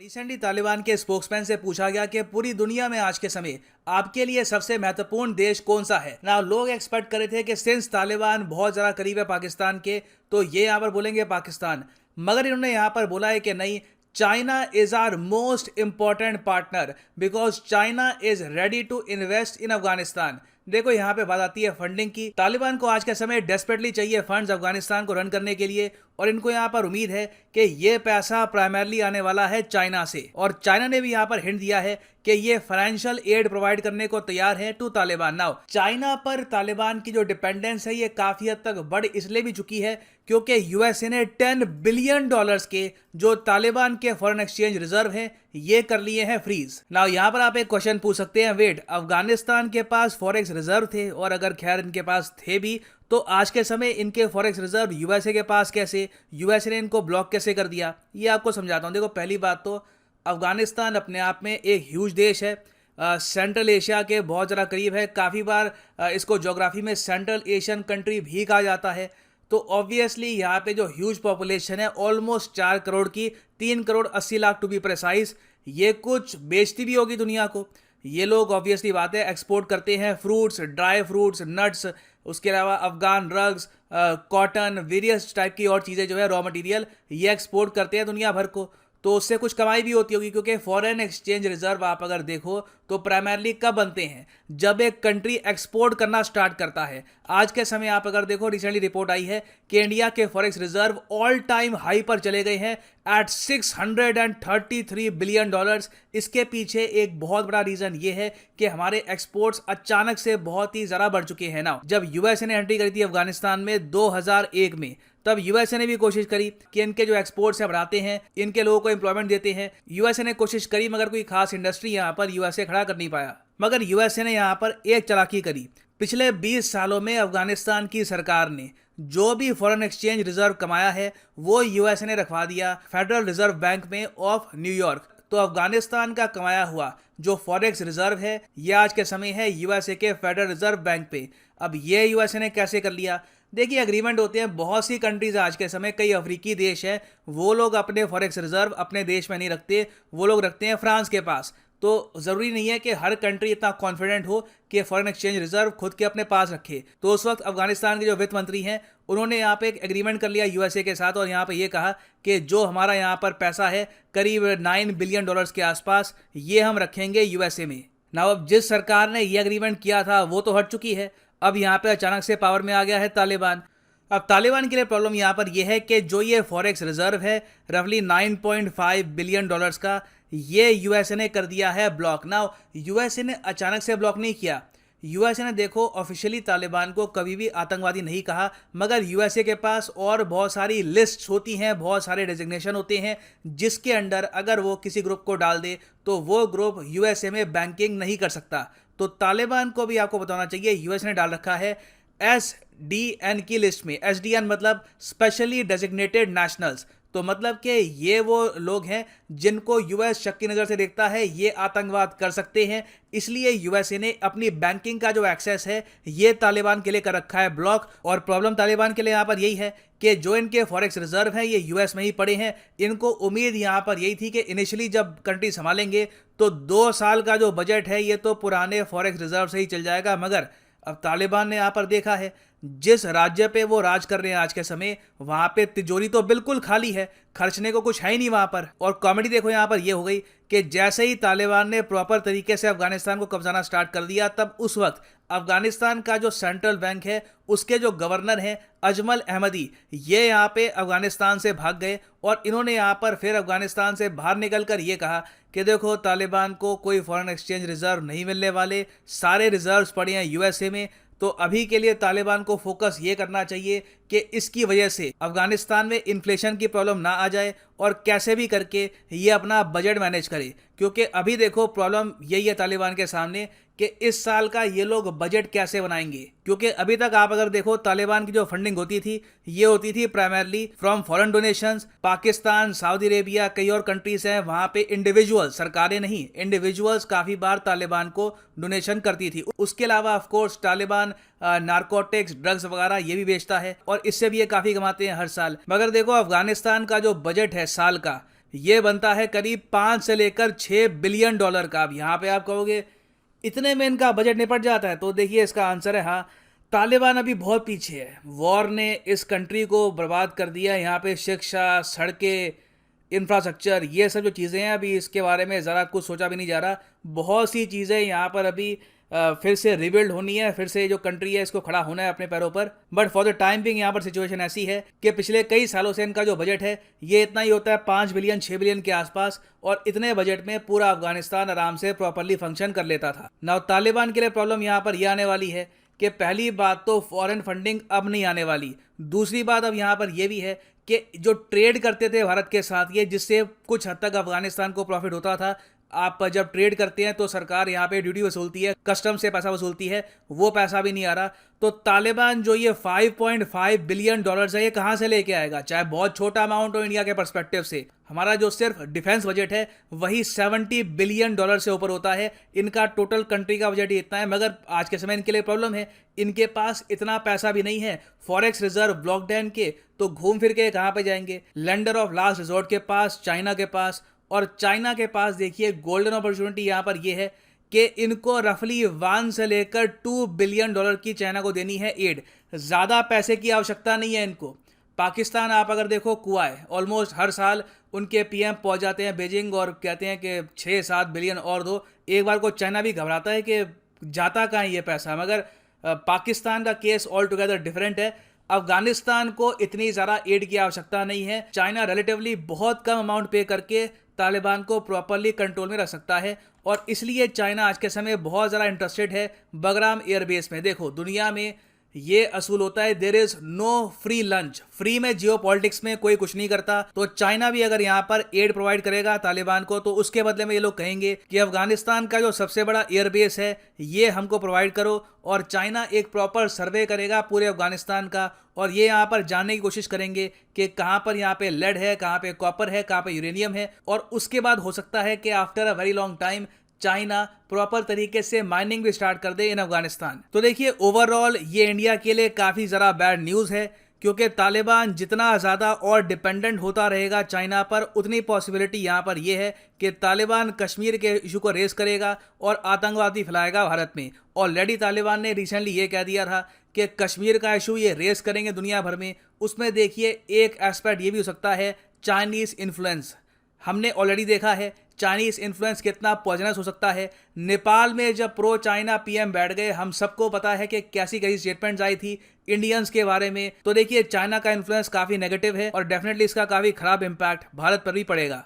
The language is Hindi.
रिसेंटली तालिबान के स्पोक्समैन से पूछा गया कि पूरी दुनिया में आज के समय आपके लिए सबसे महत्वपूर्ण देश कौन सा है ना। लोग एक्सपेक्ट कर रहे थे कि सिंस तालिबान बहुत ज़्यादा करीब है पाकिस्तान के, तो ये यहाँ पर बोलेंगे पाकिस्तान, मगर इन्होंने यहाँ पर बोला है कि नहीं, China is our most important partner because China is ready to invest in Afghanistan. देखो यहाँ पे बात आती है फंडिंग की। तालिबान को आज के समय डेस्परेटली चाहिए फंड्स अफगानिस्तान को रन करने के लिए, और इनको यहाँ पर उम्मीद है कि ये पैसा प्राइमरली आने वाला है चाइना से, और चाइना ने भी यहाँ पर हिंट दिया है कि ये फाइनेंशियल एड प्रोवाइड करने को तैयार है टू तालिबान। नाउ चाइना पर तालिबान की जो डिपेंडेंस है ये काफी हद तक बढ़ इसलिए भी चुकी है क्योंकि यूएसए ने $10 बिलियन के जो तालिबान के फॉरेन एक्सचेंज रिजर्व हैं ये कर लिए हैं फ्रीज। नाउ यहाँ पर आप एक क्वेश्चन पूछ सकते हैं, वेट, अफगानिस्तान के पास फॉरेक्स रिजर्व थे, और अगर खैर इनके पास थे भी तो आज के समय इनके फॉरेक्स रिजर्व यूएसए के पास कैसे, यूएसए ने इनको ब्लॉक कैसे कर दिया, ये आपको समझाता हूँ। देखो पहली बात तो अफगानिस्तान अपने आप में एक ह्यूज देश है, सेंट्रल एशिया के बहुत ज़्यादा करीब है, काफ़ी बार इसको ज्योग्राफी में सेंट्रल एशियन कंट्री भी कहा जाता है। तो ऑब्वियसली यहाँ पे जो ह्यूज पॉपुलेशन है ऑलमोस्ट 4 करोड़ की, 3 crore 80 lakh to be precise, ये कुछ बेचती भी होगी दुनिया को। ये लोग ऑब्वियसली बात है एक्सपोर्ट करते हैं फ्रूट्स, ड्राई फ्रूट्स, नट्स, उसके अलावा Afghan drugs, cotton, various type की और चीज़ें जो है रॉ मटेरियल ये एक्सपोर्ट करते हैं दुनिया भर को। तो उससे कुछ कमाई भी होती होगी क्योंकि फॉरेन एक्सचेंज रिजर्व आप अगर देखो तो प्राइमरली कब बनते हैं, जब एक कंट्री एक्सपोर्ट करना स्टार्ट करता है। आज के समय आप अगर देखो रिसेंटली रिपोर्ट आई है कि इंडिया के forex reserve all time high पर चले गए हैं एट $633 बिलियन। इसके पीछे एक बहुत बड़ा रीजन ये है कि हमारे एक्सपोर्ट्स अचानक से बहुत ही ज़्यादा बढ़ चुके हैं। ना जब यूएसए ने एंट्री करी थी अफगानिस्तान में 2001 में, तब यूएसए ने भी कोशिश करी कि इनके जो एक्सपोर्ट्स है बढ़ाते हैं, इनके लोगों को एम्प्लॉयमेंट देते हैं। यूएसए ने कोशिश करी मगर कोई खास इंडस्ट्री यहाँ पर यूएसए खड़ा कर नहीं पाया। मगर यूएसए ने यहाँ पर एक चालाकी करी। पिछले 20 सालों में अफगानिस्तान की सरकार ने जो भी फॉरेन एक्सचेंज रिजर्व कमाया है वो यूएसए ने रखवा दिया फेडरल रिजर्व बैंक में ऑफ न्यूयॉर्क। तो अफगानिस्तान का कमाया हुआ जो फॉरेक्स रिजर्व है ये आज के समय है यूएसए के फेडरल रिजर्व बैंक पे। अब ये यूएसए ने कैसे कर लिया? देखिए एग्रीमेंट होते हैं, बहुत सी कंट्रीज आज के समय, कई अफ्रीकी देश हैं, वो लोग अपने फॉरेक्स रिजर्व अपने देश में नहीं रखते, वो लोग रखते हैं फ्रांस के पास। तो ज़रूरी नहीं है कि हर कंट्री इतना कॉन्फिडेंट हो कि फॉरेन एक्सचेंज रिजर्व खुद के अपने पास रखे। तो उस वक्त अफगानिस्तान के जो वित्त मंत्री हैं उन्होंने यहाँ पे एक एग्रीमेंट कर लिया यूएसए के साथ, और यहाँ पे ये कहा कि जो हमारा यहाँ पर पैसा है करीब $9 बिलियन के आसपास, ये हम रखेंगे यूएसए में। ना अब जिस सरकार ने ये एग्रीमेंट किया था वो तो हट चुकी है, अब यहाँ पे अचानक से पावर में आ गया है तालिबान। अब तालिबान के लिए प्रॉब्लम यहाँ पर यह है कि जो ये फॉरेक्स रिजर्व है रफली $9.5 बिलियन का, ये यूएसए ने कर दिया है ब्लॉक। नाउ यूएसए ने अचानक से ब्लॉक नहीं किया, यूएसए ने देखो ऑफिशियली तालिबान को कभी भी आतंकवादी नहीं कहा, मगर यूएसए के पास और बहुत सारी लिस्ट होती हैं, बहुत सारे डेजिग्नेशन होते हैं जिसके अंडर अगर वो किसी ग्रुप को डाल दे तो वो ग्रुप यूएसए में बैंकिंग नहीं कर सकता। तो तालिबान को भी आपको बताना चाहिए यूएसए ने डाल रखा है एसडीएन की लिस्ट में। एसडीएन मतलब स्पेशली डेजिग्नेटेड नेशनल्स, तो मतलब कि ये वो लोग हैं जिनको यूएस शक की नज़र से देखता है ये आतंकवाद कर सकते हैं, इसलिए यूएसए ने अपनी बैंकिंग का जो एक्सेस है ये तालिबान के लिए कर रखा है ब्लॉक। और प्रॉब्लम तालिबान के लिए यहाँ पर यही है कि जो इनके फॉरेक्स रिजर्व हैं ये यूएस में ही पड़े हैं। इनको उम्मीद यहाँ पर यही थी कि इनिशियली जब कंट्री संभालेंगे तो 2 साल का जो बजट है ये तो पुराने फॉरेक्स रिजर्व से ही चल जाएगा। मगर अब तालिबान ने यहाँ पर देखा है जिस राज्य पे वो राज कर रहे हैं आज के समय, वहाँ पे तिजोरी तो बिल्कुल खाली है, खर्चने को कुछ है ही नहीं वहाँ पर। और कॉमेडी देखो यहाँ पर ये हो गई कि जैसे ही तालिबान ने प्रॉपर तरीके से अफगानिस्तान को कब्जाना स्टार्ट कर दिया, तब उस वक्त अफगानिस्तान का जो सेंट्रल बैंक है उसके जो गवर्नर हैं अजमल अहमदी, ये यहाँ पे अफगानिस्तान से भाग गए, और इन्होंने यहाँ पर फिर अफगानिस्तान से बाहर निकल कर ये कहा कि देखो तालिबान को कोई फॉरेन एक्सचेंज रिजर्व नहीं मिलने वाले, सारे रिजर्व्स पड़े हैं यूएसए में। तो अभी के लिए तालिबान को फोकस ये करना चाहिए कि इसकी वजह से अफगानिस्तान में इन्फ्लेशन की प्रॉब्लम ना आ जाए और कैसे भी करके ये अपना बजट मैनेज करे, क्योंकि अभी देखो प्रॉब्लम यही है तालिबान के सामने कि इस साल का ये लोग बजट कैसे बनाएंगे। क्योंकि अभी तक आप अगर देखो तालिबान की जो फंडिंग होती थी ये होती थी primarily from foreign donations, Pakistan, Saudi Arabia, कई और कंट्रीज हैं, वहाँ पे इंडिविजुअल, सरकारें नहीं, इंडिविजुअल्स काफ़ी बार तालिबान को डोनेशन करती थी। उसके अलावा of course Taliban narcotics, drugs वगैरह ये भी बेचता है और इससे भी ये काफ़ी कमाते हैं हर साल। मगर देखो अफगानिस्तान का जो बजट है साल का ये बनता है करीब 5 से लेकर 6 बिलियन डॉलर का। अब यहाँ पे आप कहोगे इतने में इनका बजट निपट जाता है, तो देखिए इसका आंसर है हाँ। तालिबान अभी बहुत पीछे है। वॉर ने इस कंट्री को बर्बाद कर दिया। यहाँ पे शिक्षा, सड़कें, इंफ्रास्ट्रक्चर, ये सब जो चीज़ें हैं अभी इसके बारे में ज़रा कुछ सोचा भी नहीं जा रहा। बहुत सी चीज़ें यहाँ पर अभी फिर से रिबिल्ड होनी है, फिर से जो कंट्री है इसको खड़ा होना है अपने पैरों पर। But for the time being यहाँ पर सिचुएशन ऐसी है कि पिछले कई सालों से इनका जो बजट है ये इतना ही होता है, 5 बिलियन 6 बिलियन के आसपास, और इतने बजट में पूरा अफगानिस्तान आराम से प्रॉपरली फंक्शन कर लेता था। नाउ तालिबान के लिए प्रॉब्लम यहाँ पर यह आने वाली है कि पहली बात तो फॉरेन फंडिंग अब नहीं आने वाली। दूसरी बात अब यहाँ पर यह भी है कि जो ट्रेड करते थे भारत के साथ, ये जिससे कुछ हद तक अफगानिस्तान को प्रॉफिट होता था, आप जब ट्रेड करते हैं तो सरकार यहाँ पे ड्यूटी वसूलती है, कस्टम से पैसा वसूलती है, वो पैसा भी नहीं आ रहा। तो तालिबान जो ये 5.5 बिलियन डॉलर्स है ये कहाँ से लेके आएगा? चाहे बहुत छोटा अमाउंट हो इंडिया के पर्सपेक्टिव से, हमारा जो सिर्फ डिफेंस बजट है वही 70 बिलियन डॉलर से ऊपर होता है। इनका टोटल कंट्री का बजट ही इतना है, मगर आज के समय इनके लिए प्रॉब्लम है, इनके पास इतना पैसा भी नहीं है। फॉरेक्स रिजर्व ब्लॉक्ड है इनके, तो घूम फिर के कहाँ पे जाएंगे? लेंडर ऑफ लास्ट रिजॉर्ट के पास, चाइना के पास। और चाइना के पास देखिए गोल्डन अपॉर्चुनिटी यहाँ पर ये है कि इनको रफली 1 से लेकर 2 बिलियन डॉलर की चाइना को देनी है एड। ज़्यादा पैसे की आवश्यकता नहीं है इनको। पाकिस्तान आप अगर देखो कुआ है, ऑलमोस्ट हर साल उनके पीएम पहुंच जाते हैं बीजिंग और कहते हैं कि 6-7 बिलियन और दो। एक बार को चाइना भी घबराता है कि जाता कहाँ ये पैसा, मगर पाकिस्तान का केस ऑल टुगेदर डिफरेंट है। अफगानिस्तान को इतनी ज़्यादा एड की आवश्यकता नहीं है। चाइना रिलेटिवली बहुत कम अमाउंट पे करके तालिबान को प्रॉपरली कंट्रोल में रख सकता है, और इसलिए चाइना आज के समय बहुत ज़्यादा इंटरेस्टेड है बगराम एयरबेस में। देखो दुनिया में ये असूल होता है, there is no free lunch. Free में जियो पॉलिटिक्स में कोई कुछ नहीं करता। तो चाइना भी अगर यहाँ पर एड प्रोवाइड करेगा तालिबान को, तो उसके बदले में ये लोग कहेंगे कि अफगानिस्तान का जो सबसे बड़ा एयरबेस है ये हमको प्रोवाइड करो। और चाइना एक प्रॉपर सर्वे करेगा पूरे अफगानिस्तान का, और ये यहाँ पर जानने की कोशिश करेंगे कि कहाँ पर यहाँ पे लेड है, कहाँ पे कॉपर है, कहाँ पे यूरेनियम है। और उसके बाद हो सकता है कि after a very long time China proper तरीके से माइनिंग भी स्टार्ट कर दे इन अफगानिस्तान। तो देखिए ओवरऑल ये इंडिया के लिए काफ़ी ज़रा बैड न्यूज़ है, क्योंकि तालिबान जितना ज़्यादा और डिपेंडेंट होता रहेगा चाइना पर, उतनी पॉसिबिलिटी यहाँ पर यह है कि तालिबान कश्मीर के इशू को रेस करेगा और आतंकवादी फैलाएगा भारत में। ऑलरेडी तालिबान ने रिसेंटली ये कह दिया था कि कश्मीर का इशू ये रेस करेंगे दुनिया भर में। उसमें देखिए एक एस्पेक्ट ये भी हो सकता है चाइनीज़ इन्फ्लुएंस। हमने ऑलरेडी देखा है चाइनीज़ इन्फ्लुएंस कितना पॉइजनस हो सकता है। नेपाल में जब प्रो चाइना पीएम बैठ गए, हम सबको पता है कि कैसी कैसी स्टेटमेंट्स आई थी इंडियंस के बारे में। तो देखिए चाइना का इन्फ्लुएंस काफ़ी नेगेटिव है और डेफिनेटली इसका काफ़ी खराब इम्पैक्ट भारत पर भी पड़ेगा।